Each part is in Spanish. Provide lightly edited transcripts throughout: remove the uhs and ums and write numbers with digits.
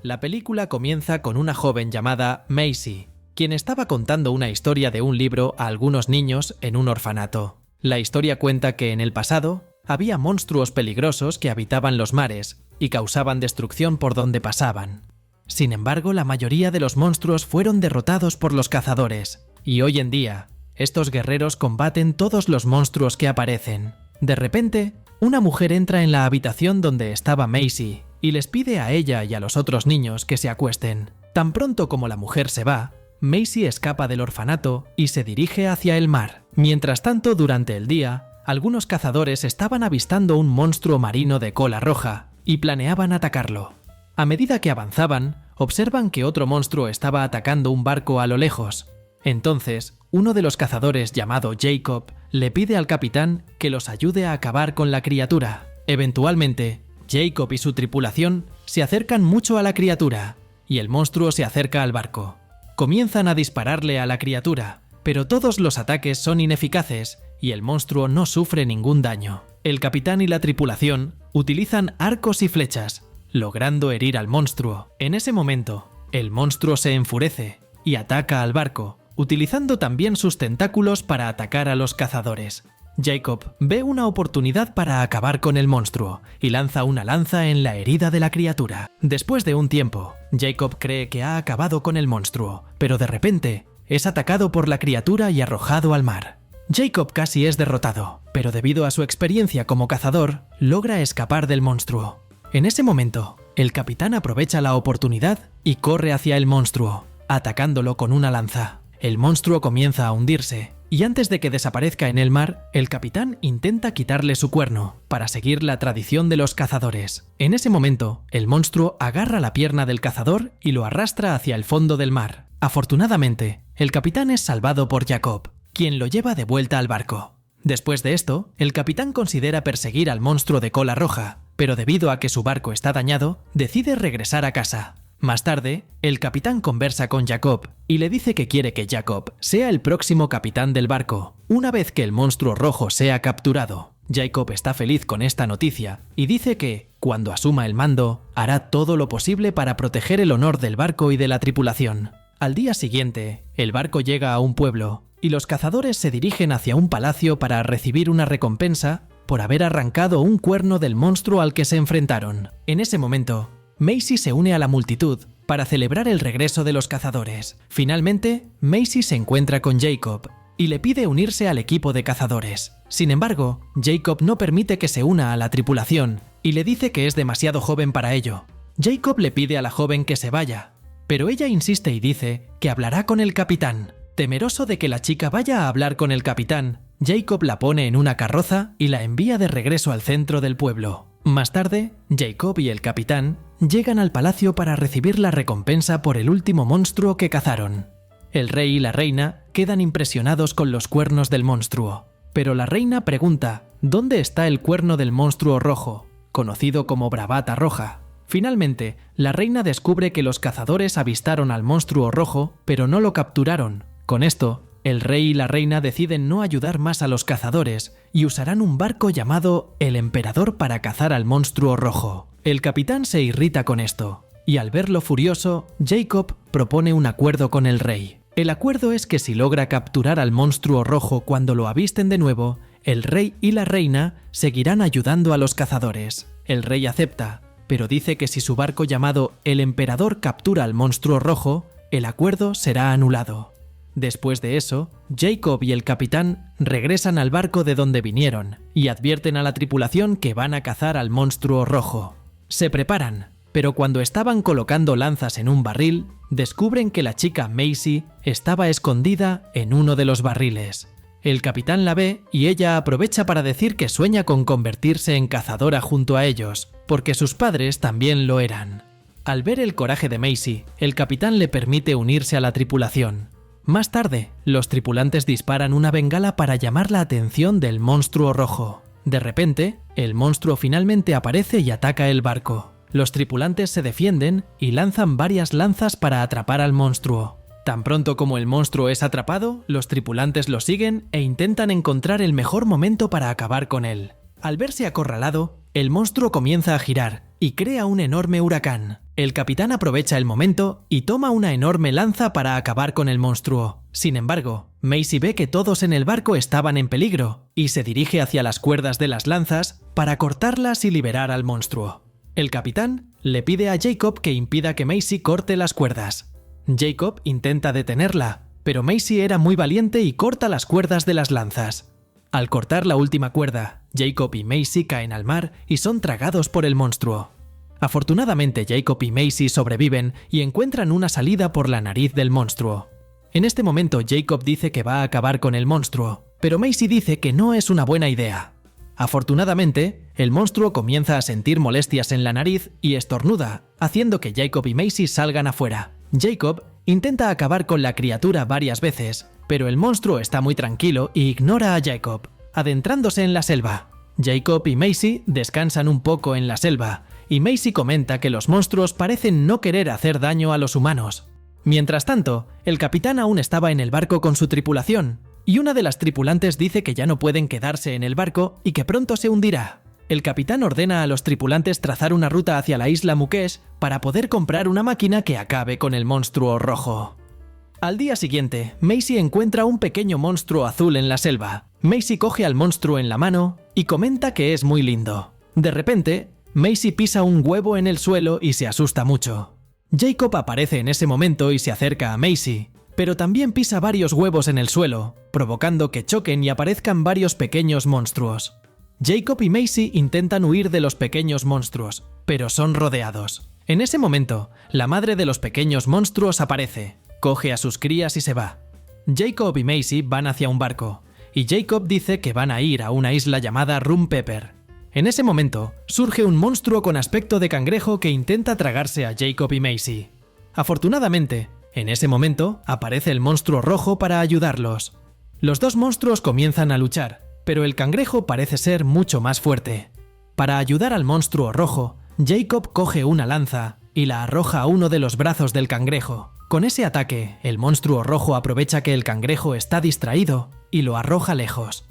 La película comienza con una joven llamada Macy, quien estaba contando una historia de un libro a algunos niños en un orfanato. La historia cuenta que en el pasado había monstruos peligrosos que habitaban los mares y causaban destrucción por donde pasaban. Sin embargo, la mayoría de los monstruos fueron derrotados por los cazadores, y hoy en día, estos guerreros combaten todos los monstruos que aparecen. De repente, una mujer entra en la habitación donde estaba Macy y les pide a ella y a los otros niños que se acuesten. Tan pronto como la mujer se va, Macy escapa del orfanato y se dirige hacia el mar. Mientras tanto, durante el día, algunos cazadores estaban avistando un monstruo marino de cola roja y planeaban atacarlo. A medida que avanzaban, observan que otro monstruo estaba atacando un barco a lo lejos. Entonces, uno de los cazadores, llamado Jacob, le pide al capitán que los ayude a acabar con la criatura. Eventualmente, Jacob y su tripulación se acercan mucho a la criatura, y el monstruo se acerca al barco. Comienzan a dispararle a la criatura, pero todos los ataques son ineficaces y el monstruo no sufre ningún daño. El capitán y la tripulación utilizan arcos y flechas, logrando herir al monstruo. En ese momento, el monstruo se enfurece y ataca al barco, utilizando también sus tentáculos para atacar a los cazadores. Jacob ve una oportunidad para acabar con el monstruo y lanza una lanza en la herida de la criatura. Después de un tiempo, Jacob cree que ha acabado con el monstruo, pero de repente es atacado por la criatura y arrojado al mar. Jacob casi es derrotado, pero debido a su experiencia como cazador, logra escapar del monstruo. En ese momento, el capitán aprovecha la oportunidad y corre hacia el monstruo, atacándolo con una lanza. El monstruo comienza a hundirse, y antes de que desaparezca en el mar, el capitán intenta quitarle su cuerno, para seguir la tradición de los cazadores. En ese momento, el monstruo agarra la pierna del cazador y lo arrastra hacia el fondo del mar. Afortunadamente, el capitán es salvado por Jacob, quien lo lleva de vuelta al barco. Después de esto, el capitán considera perseguir al monstruo de cola roja, pero debido a que su barco está dañado, decide regresar a casa. Más tarde, el capitán conversa con Jacob y le dice que quiere que Jacob sea el próximo capitán del barco, una vez que el monstruo rojo sea capturado. Jacob está feliz con esta noticia y dice que, cuando asuma el mando, hará todo lo posible para proteger el honor del barco y de la tripulación. Al día siguiente, el barco llega a un pueblo y los cazadores se dirigen hacia un palacio para recibir una recompensa por haber arrancado un cuerno del monstruo al que se enfrentaron. En ese momento, Macy se une a la multitud para celebrar el regreso de los cazadores. Finalmente, Macy se encuentra con Jacob y le pide unirse al equipo de cazadores. Sin embargo, Jacob no permite que se una a la tripulación y le dice que es demasiado joven para ello. Jacob le pide a la joven que se vaya, pero ella insiste y dice que hablará con el capitán. Temeroso de que la chica vaya a hablar con el capitán, Jacob la pone en una carroza y la envía de regreso al centro del pueblo. Más tarde, Jacob y el capitán llegan al palacio para recibir la recompensa por el último monstruo que cazaron. El rey y la reina quedan impresionados con los cuernos del monstruo, pero la reina pregunta ¿dónde está el cuerno del monstruo rojo, conocido como bravata roja? Finalmente, la reina descubre que los cazadores avistaron al monstruo rojo, pero no lo capturaron. Con esto, el rey y la reina deciden no ayudar más a los cazadores y usarán un barco llamado el Emperador para cazar al monstruo rojo. El capitán se irrita con esto, y al verlo furioso, Jacob propone un acuerdo con el rey. El acuerdo es que si logra capturar al monstruo rojo cuando lo avisten de nuevo, el rey y la reina seguirán ayudando a los cazadores. El rey acepta, pero dice que si su barco llamado el Emperador captura al monstruo rojo, el acuerdo será anulado. Después de eso, Jacob y el capitán regresan al barco de donde vinieron y advierten a la tripulación que van a cazar al monstruo rojo. Se preparan, pero cuando estaban colocando lanzas en un barril, descubren que la chica Macy estaba escondida en uno de los barriles. El capitán la ve y ella aprovecha para decir que sueña con convertirse en cazadora junto a ellos, porque sus padres también lo eran. Al ver el coraje de Macy, el capitán le permite unirse a la tripulación. Más tarde, los tripulantes disparan una bengala para llamar la atención del monstruo rojo. De repente, el monstruo finalmente aparece y ataca el barco. Los tripulantes se defienden y lanzan varias lanzas para atrapar al monstruo. Tan pronto como el monstruo es atrapado, los tripulantes lo siguen e intentan encontrar el mejor momento para acabar con él. Al verse acorralado, el monstruo comienza a girar y crea un enorme huracán. El capitán aprovecha el momento y toma una enorme lanza para acabar con el monstruo. Sin embargo, Macy ve que todos en el barco estaban en peligro y se dirige hacia las cuerdas de las lanzas para cortarlas y liberar al monstruo. El capitán le pide a Jacob que impida que Macy corte las cuerdas. Jacob intenta detenerla, pero Macy era muy valiente y corta las cuerdas de las lanzas. Al cortar la última cuerda, Jacob y Macy caen al mar y son tragados por el monstruo. Afortunadamente, Jacob y Macy sobreviven y encuentran una salida por la nariz del monstruo. En este momento, Jacob dice que va a acabar con el monstruo, pero Macy dice que no es una buena idea. Afortunadamente, el monstruo comienza a sentir molestias en la nariz y estornuda, haciendo que Jacob y Macy salgan afuera. Jacob intenta acabar con la criatura varias veces, pero el monstruo está muy tranquilo y ignora a Jacob, adentrándose en la selva. Jacob y Macy descansan un poco en la selva, y Macy comenta que los monstruos parecen no querer hacer daño a los humanos. Mientras tanto, el capitán aún estaba en el barco con su tripulación, y una de las tripulantes dice que ya no pueden quedarse en el barco y que pronto se hundirá. El capitán ordena a los tripulantes trazar una ruta hacia la isla Mukesh para poder comprar una máquina que acabe con el monstruo rojo. Al día siguiente, Macy encuentra un pequeño monstruo azul en la selva. Macy coge al monstruo en la mano y comenta que es muy lindo. De repente, Macy pisa un huevo en el suelo y se asusta mucho. Jacob aparece en ese momento y se acerca a Macy, pero también pisa varios huevos en el suelo, provocando que choquen y aparezcan varios pequeños monstruos. Jacob y Macy intentan huir de los pequeños monstruos, pero son rodeados. En ese momento, la madre de los pequeños monstruos aparece, coge a sus crías y se va. Jacob y Macy van hacia un barco, y Jacob dice que van a ir a una isla llamada Rum Pepper. En ese momento, surge un monstruo con aspecto de cangrejo que intenta tragarse a Jacob y Macy. Afortunadamente, en ese momento, aparece el monstruo rojo para ayudarlos. Los dos monstruos comienzan a luchar, pero el cangrejo parece ser mucho más fuerte. Para ayudar al monstruo rojo, Jacob coge una lanza y la arroja a uno de los brazos del cangrejo. Con ese ataque, el monstruo rojo aprovecha que el cangrejo está distraído y lo arroja lejos.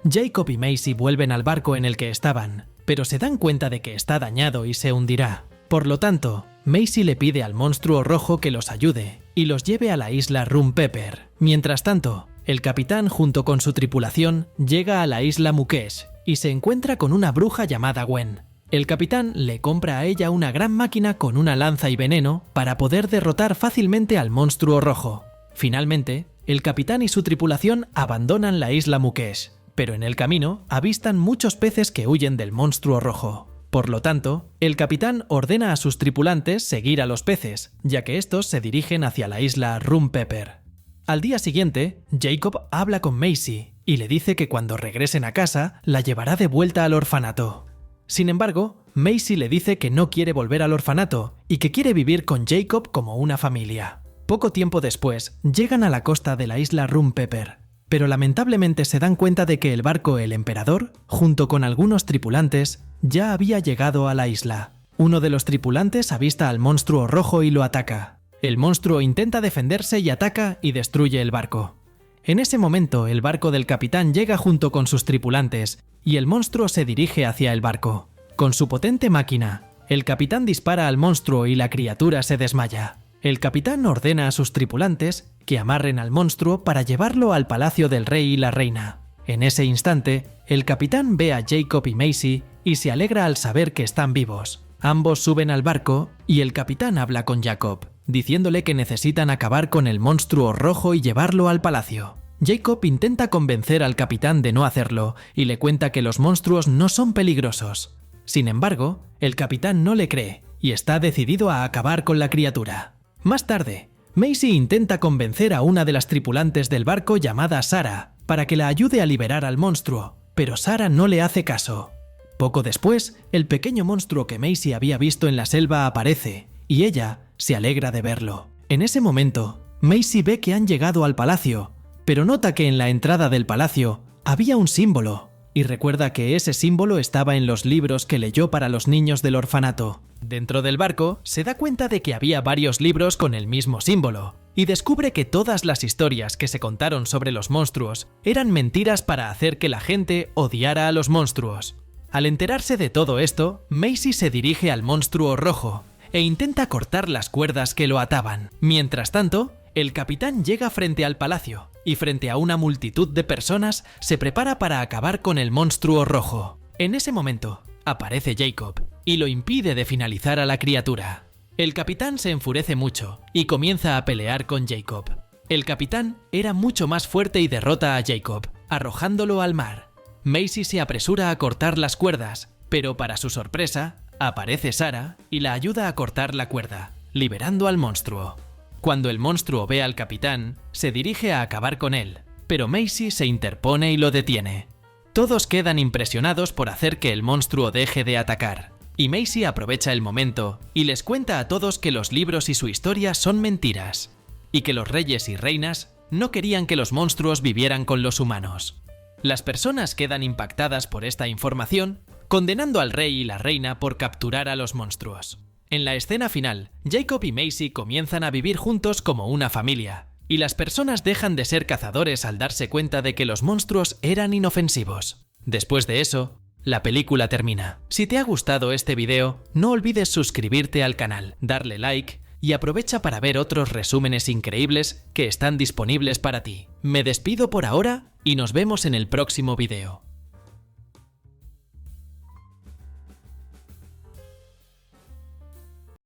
Jacob y Macy vuelven al barco en el que estaban, pero se dan cuenta de que está dañado y se hundirá. Por lo tanto, Macy le pide al monstruo rojo que los ayude y los lleve a la isla Rum Pepper. Mientras tanto, el capitán junto con su tripulación llega a la isla Mukesh y se encuentra con una bruja llamada Gwen. El capitán le compra a ella una gran máquina con una lanza y veneno para poder derrotar fácilmente al monstruo rojo. Finalmente, el capitán y su tripulación abandonan la isla Mukesh, pero en el camino avistan muchos peces que huyen del monstruo rojo. Por lo tanto, el capitán ordena a sus tripulantes seguir a los peces, ya que estos se dirigen hacia la isla Rum Pepper. Al día siguiente, Jacob habla con Macy y le dice que cuando regresen a casa la llevará de vuelta al orfanato. Sin embargo, Macy le dice que no quiere volver al orfanato y que quiere vivir con Jacob como una familia. Poco tiempo después, llegan a la costa de la isla Rum Pepper, pero lamentablemente se dan cuenta de que el barco El Emperador, junto con algunos tripulantes, ya había llegado a la isla. Uno de los tripulantes avista al monstruo rojo y lo ataca. El monstruo intenta defenderse y ataca y destruye el barco. En ese momento, el barco del capitán llega junto con sus tripulantes y el monstruo se dirige hacia el barco. Con su potente máquina, el capitán dispara al monstruo y la criatura se desmaya. El capitán ordena a sus tripulantes que amarren al monstruo para llevarlo al palacio del rey y la reina. En ese instante, el capitán ve a Jacob y Macy y se alegra al saber que están vivos. Ambos suben al barco y el capitán habla con Jacob, diciéndole que necesitan acabar con el monstruo rojo y llevarlo al palacio. Jacob intenta convencer al capitán de no hacerlo y le cuenta que los monstruos no son peligrosos. Sin embargo, el capitán no le cree y está decidido a acabar con la criatura. Más tarde, Macy intenta convencer a una de las tripulantes del barco llamada Sarah para que la ayude a liberar al monstruo, pero Sarah no le hace caso. Poco después, el pequeño monstruo que Macy había visto en la selva aparece y ella se alegra de verlo. En ese momento, Macy ve que han llegado al palacio, pero nota que en la entrada del palacio había un símbolo y recuerda que ese símbolo estaba en los libros que leyó para los niños del orfanato. Dentro del barco, se da cuenta de que había varios libros con el mismo símbolo y descubre que todas las historias que se contaron sobre los monstruos eran mentiras para hacer que la gente odiara a los monstruos. Al enterarse de todo esto, Macy se dirige al monstruo rojo e intenta cortar las cuerdas que lo ataban. Mientras tanto, el capitán llega frente al palacio y frente a una multitud de personas se prepara para acabar con el monstruo rojo. En ese momento, aparece Jacob y lo impide de finalizar a la criatura. El capitán se enfurece mucho y comienza a pelear con Jacob. El capitán era mucho más fuerte y derrota a Jacob, arrojándolo al mar. Macy se apresura a cortar las cuerdas, pero para su sorpresa, aparece Sarah y la ayuda a cortar la cuerda, liberando al monstruo. Cuando el monstruo ve al capitán, se dirige a acabar con él, pero Macy se interpone y lo detiene. Todos quedan impresionados por hacer que el monstruo deje de atacar, y Macy aprovecha el momento y les cuenta a todos que los libros y su historia son mentiras, y que los reyes y reinas no querían que los monstruos vivieran con los humanos. Las personas quedan impactadas por esta información, condenando al rey y la reina por capturar a los monstruos. En la escena final, Jacob y Macy comienzan a vivir juntos como una familia, y las personas dejan de ser cazadores al darse cuenta de que los monstruos eran inofensivos. Después de eso, la película termina. Si te ha gustado este video, no olvides suscribirte al canal, darle like y aprovecha para ver otros resúmenes increíbles que están disponibles para ti. Me despido por ahora y nos vemos en el próximo video.